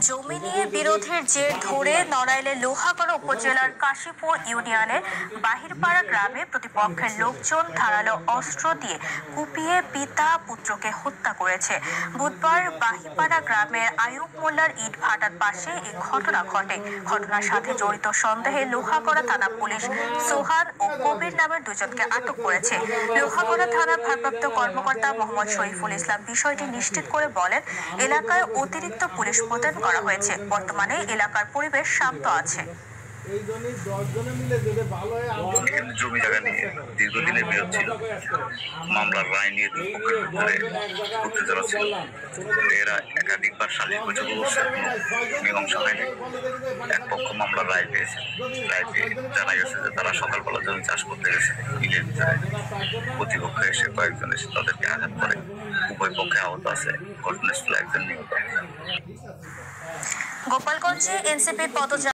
জমি নিয়ে বিরোধের জের ধরে নড়াইলের লোহাগড়া উপজেলার কাশীপুর ইউনিয়নের বাহিরপাড়া গ্রামে প্রতিপক্ষের লোকজন ধারালো অস্ত্র দিয়ে কুপিয়ে পিতা পুত্রকে হত্যা করেছে। বুধবার বাহিরপাড়া গ্রামের আয়ুব মোল্লার ইট ভাটার পাশে এই ঘটনা ঘটে। ঘটনার সাথে জড়িত সন্দেহে লোহাগড়া থানা পুলিশ সোহান ও কবির নামের দুজনকে আটক করেছে। লোহাগড়া থানার ভারপ্রাপ্ত কর্মকর্তা মোহাম্মদ শরীফুল ইসলাম বিষয়টি নিশ্চিত করে বলেন, এলাকায় অতিরিক্ত পুলিশ মোতায়েন করা হয়েছে। বর্তমানে এলাকার পরিবেশ শান্ত আছে। জমি জায়গা নিয়ে দীর্ঘদিনের বিরোধ ছিল। মামলার রায় নিয়ে দুই পক্ষের ভিতরে উত্তেজনা ছিল। এরা একাধিকবার সালিশ বৈঠক করছে, মীমাংসা হয়নি। এক পক্ষ মামলার রায় পেয়েছে। রায় পেয়ে জানা গেছে যে তারা সকালবেলা জমি চাষ করতে গেছে বিলের ভিতরে। প্রতিপক্ষ এসে কয়েকজন এসে তাদেরকে আঘাত করে। উভয় পক্ষে আহত আছে, ঘটনাস্থলে একজন নিহত। গোপালগঞ্জে এনসিপির পদযাত্রা